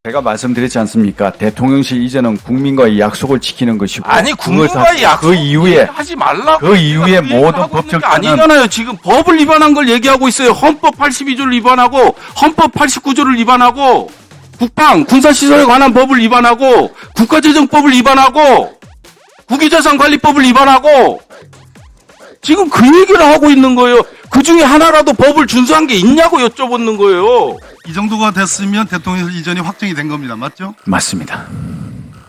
제가 말씀드렸지 않습니까? 대통령실 이전은 국민과의 약속을 지키는 것이고. 아니 국민과의 약속 그 이후에 하지 말라고. 그 이후에 모든 하고 있는 게 법적자는 아니잖아요. 지금 법을 위반한 걸 얘기하고 있어요. 헌법 82조를 위반하고 헌법 89조를 위반하고 국방 군사시설에 관한 법을 위반하고 국가재정법을 위반하고 국유재산관리법을 위반하고 지금 그 얘기를 하고 있는 거예요. 그 중에 하나라도 법을 준수한 게 있냐고 여쭤보는 거예요. 이 정도가 됐으면 대통령실 이전이 확정이 된 겁니다. 맞죠? 맞습니다.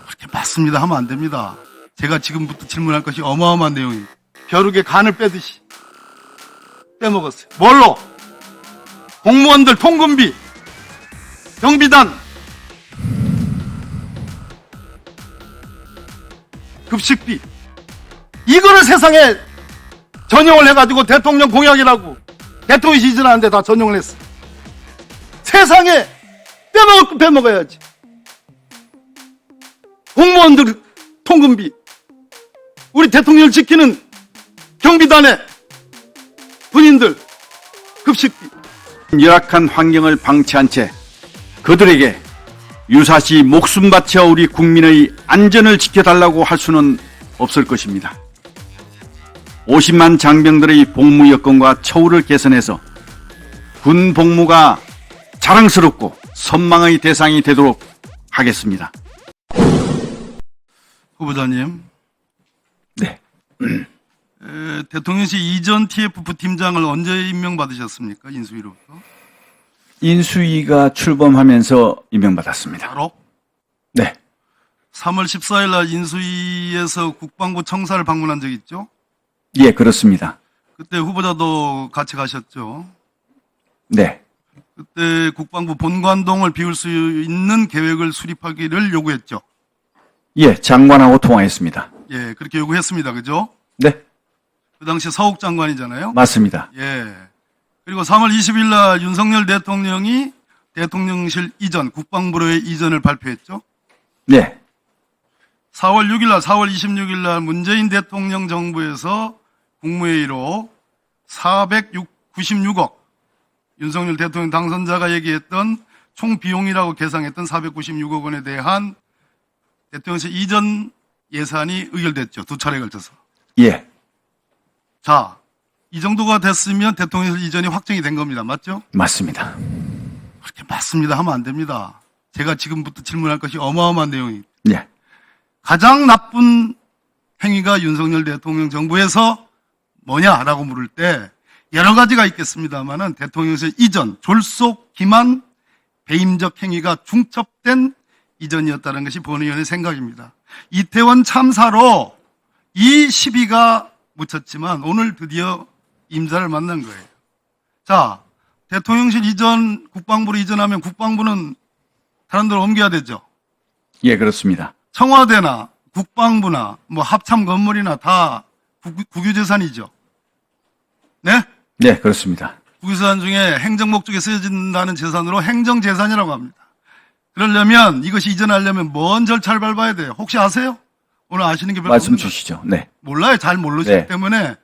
그렇게 맞습니다 하면 안 됩니다. 제가 지금부터 질문할 것이 어마어마한 내용입니다. 벼룩에 간을 빼듯이 빼먹었어요. 뭘로? 공무원들 통근비, 경비단, 급식비, 이거를 세상에 전용을 해가지고 대통령 공약이라고 대통령실 이전하는데 다 전용을 했어. 세상에 빼먹을 거 빼먹어야지. 공무원들 통근비, 우리 대통령을 지키는 경비단의 군인들 급식비. 열악한 환경을 방치한 채 그들에게 유사시 목숨 바쳐 우리 국민의 안전을 지켜달라고 할 수는 없을 것입니다. 50만 장병들의 복무 여건과 처우를 개선해서 군 복무가 자랑스럽고 선망의 대상이 되도록 하겠습니다. 후보자님, 네. 대통령실 이전 TF 부팀장을 언제 임명받으셨습니까? 인수위로부터? 인수위가 출범하면서 임명받았습니다. 바로 네. 3월 14일 날 인수위에서 국방부 청사를 방문한 적 있죠? 예, 그렇습니다. 그때 후보자도 같이 가셨죠? 네. 그때 국방부 본관동을 비울 수 있는 계획을 수립하기를 요구했죠? 예, 장관하고 통화했습니다. 예, 그렇게 요구했습니다. 그죠? 네. 그 당시 서욱 장관이잖아요? 맞습니다. 예. 그리고 3월 20일 날 윤석열 대통령이 대통령실 이전, 국방부로의 이전을 발표했죠? 네. 4월 6일 날, 4월 26일 날 문재인 대통령 정부에서 국무회의로 496억, 윤석열 대통령 당선자가 얘기했던 총 비용이라고 계상했던 496억 원에 대한 대통령실 이전 예산이 의결됐죠. 두 차례에 걸쳐서. 예. 자, 이 정도가 됐으면 대통령실 이전이 확정이 된 겁니다. 맞죠? 맞습니다. 그렇게 맞습니다 하면 안 됩니다. 제가 지금부터 질문할 것이 어마어마한 내용입니다. 예. 가장 나쁜 행위가 윤석열 대통령 정부에서 뭐냐라고 물을 때 여러 가지가 있겠습니다만은 대통령실 이전, 졸속, 기만, 배임적 행위가 중첩된 이전이었다는 것이 본의원의 생각입니다. 이태원 참사로 이 시비가 묻혔지만 오늘 드디어 임자를 만난 거예요. 자, 대통령실 이전, 국방부로 이전하면 국방부는 다른 데로 옮겨야 되죠. 예, 그렇습니다. 청와대나 국방부나 뭐 합참 건물이나 다 국유재산이죠. 네? 네, 그렇습니다. 국유재산 중에 행정 목적에 쓰여진다는 재산으로 행정재산이라고 합니다. 그러려면 이것이 이전하려면 뭔 절차를 밟아야 돼요? 혹시 아세요? 오늘 아시는 게 별로 말씀 없는 것 주시죠. 네. 몰라요. 잘 모르시기 네. 때문에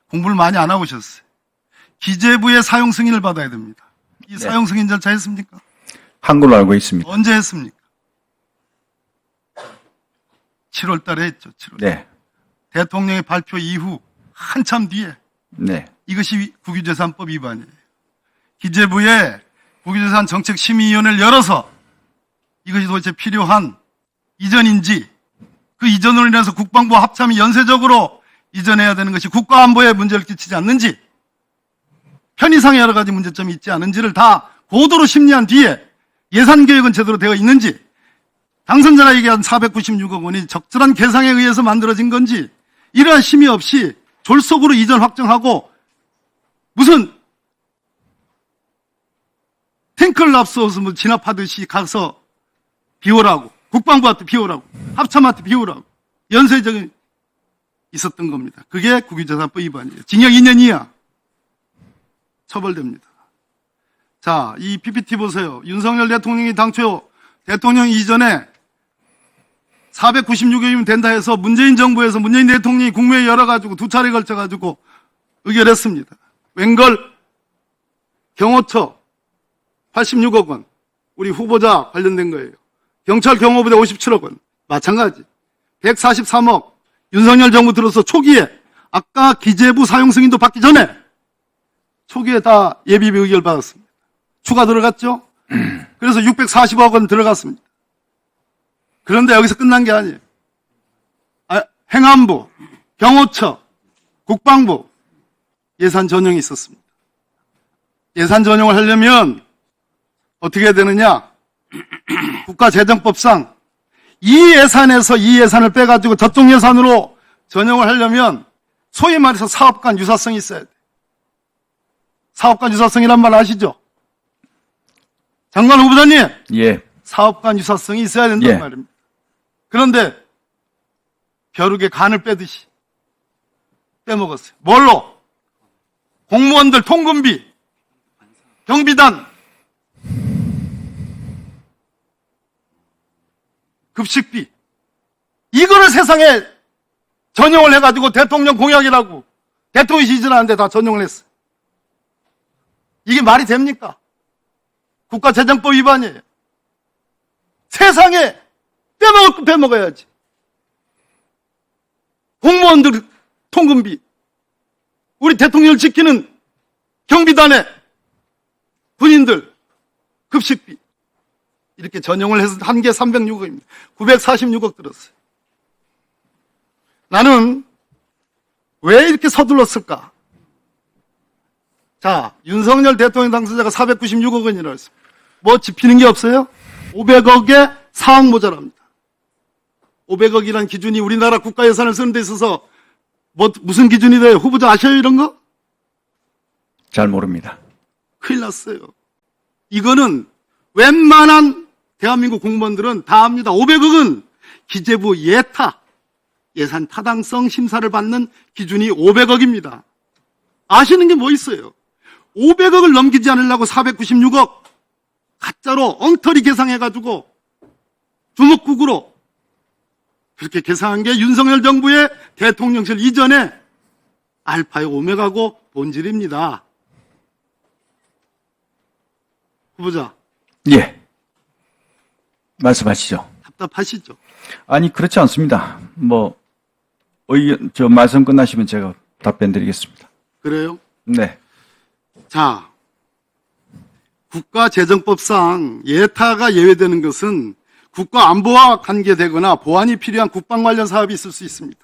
공부를 많이 안 하고 오셨어요. 기재부의 사용 승인을 받아야 됩니다. 이 사용 승인 절차 했습니까? 한 걸로 알고 있습니다. 언제 했습니까? 7월 달에 했죠. 7월. 네. 대통령의 발표 이후 한참 뒤에 네. 이것이 국유재산법 위반이에요. 기재부에 국유재산 정책심의위원회를 열어서 이것이 도대체 필요한 이전인지 그 이전으로 인해서 국방부 합참이 연쇄적으로 이전해야 되는 것이 국가안보에 문제를 끼치지 않는지 편의상의 여러 가지 문제점이 있지 않은지를 다 고도로 심리한 뒤에 예산계획은 제대로 되어 있는지 당선자가 얘기한 496억 원이 적절한 계상에 의해서 만들어진 건지 이러한 심의 없이 졸속으로 이전 확정하고 무슨 탱크를 앞서서 뭐 진압하듯이 가서 비워라고 국방부한테 비워라고 합참한테 비워라고 연쇄적인 있었던 겁니다. 그게 국유재산법 위반이에요. 징역 2년 이하 처벌됩니다. 자, 이 PPT 보세요. 윤석열 대통령이 당초 대통령 이전에 496억이면 된다 해서 문재인 정부에서 문재인 대통령이 국무회의 열어가지고 두 차례 걸쳐가지고 의결했습니다. 웬걸 경호처 86억 원, 우리 후보자 관련된 거예요. 경찰 경호부대 57억 원. 마찬가지. 143억. 윤석열 정부 들어서 초기에 아까 기재부 사용 승인도 받기 전에 초기에 다 예비비 의결 받았습니다. 추가 들어갔죠? 그래서 640억 원 들어갔습니다. 그런데 여기서 끝난 게 아니에요. 행안부, 경호처, 국방부 예산 전용이 있었습니다. 예산 전용을 하려면 어떻게 해야 되느냐? 국가재정법상 이 예산에서 이 예산을 빼가지고 저쪽 예산으로 전용을 하려면 소위 말해서 사업간 유사성이 있어야 돼. 사업간 유사성이란 말 아시죠? 장관 후보자님, 예. 사업간 유사성이 있어야 된다는 예. 말입니다. 그런데 벼룩에 간을 빼듯이 빼먹었어요. 뭘로? 공무원들 통근비, 경비단, 급식비, 이거를 세상에 전용을 해가지고 대통령 공약이라고 대통령이 지지하는데 다 전용을 했어요. 이게 말이 됩니까? 국가재정법 위반이에요. 세상에 빼먹을 거 빼먹어야지. 공무원들 통근비, 우리 대통령을 지키는 경비단의 군인들 급식비 이렇게 전용을 해서 한 개 306억입니다. 946억 들었어요. 나는 왜 이렇게 서둘렀을까? 자, 윤석열 대통령 당선자가 496억 원이라고 했습니다. 뭐 집히는 게 없어요? 500억에 4억 모자랍니다. 500억이란 기준이 우리나라 국가 예산을 쓰는 데 있어서 무슨 기준이 돼요? 후보자 아셔요, 이런 거? 잘 모릅니다. 큰일 났어요. 이거는 웬만한 대한민국 공무원들은 다 압니다. 500억은 기재부 예타, 예산 타당성 심사를 받는 기준이 500억입니다. 아시는 게 뭐 있어요? 500억을 넘기지 않으려고 496억 가짜로 엉터리 계상해가지고 주먹국으로 그렇게 계산한 게 윤석열 정부의 대통령실 이전에 알파의 오메가고 본질입니다. 후보자. 예. 말씀하시죠. 답답하시죠? 아니, 그렇지 않습니다. 말씀 끝나시면 제가 답변 드리겠습니다. 그래요? 네. 자, 국가재정법상 예타가 예외되는 것은 국가안보와 관계되거나 보안이 필요한 국방 관련 사업이 있을 수 있습니다.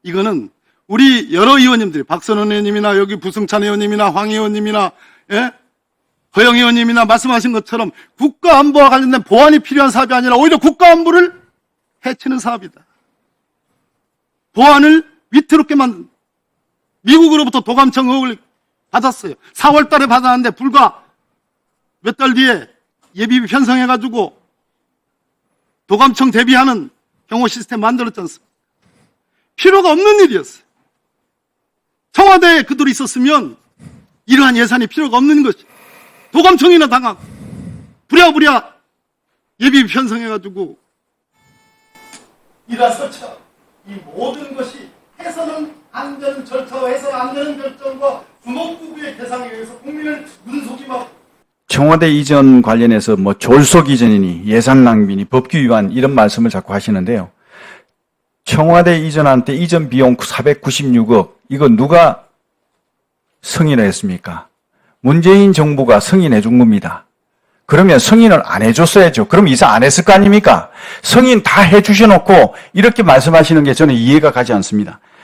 이거는 우리 여러 의원님들이 박선원 의원님이나 여기 부승찬 의원님이나 황 의원님이나 허영 의원님이나 말씀하신 것처럼 국가안보와 관련된 보안이 필요한 사업이 아니라 오히려 국가안보를 해치는 사업이다. 보안을 위태롭게 만든 미국으로부터 도감청 의혹을 받았어요. 4월 달에 받았는데 불과 몇 달 뒤에 예비비 편성해가지고 도감청 대비하는 경호 시스템 만들었지 않습니까? 필요가 없는 일이었어요. 청와대에 그들이 있었으면 이러한 예산이 필요가 없는 것이 도감청이나 당하고 부랴부랴 예비비 편성해가지고 이라 설치하 이 모든 것이 해서는 안 되는 절차와 해서는 안 되는 결정과 주먹구구의 대상에 의해서 국민을 눈속임하고 청와대 이전 관련해서 졸속 이전이니 예산 낭비니 법규 위반 이런 말씀을 자꾸 하시는데요. 청와대 이전한 때 이전 비용 496억 이거 누가 승인을 했습니까? 문재인 정부가 승인해 준 겁니다. 그러면 승인을 안 해줬어야죠. 그럼 이사 안 했을 거 아닙니까? 승인 다 해주셔놓고 이렇게 말씀하시는 게 저는 이해가 가지 않습니다.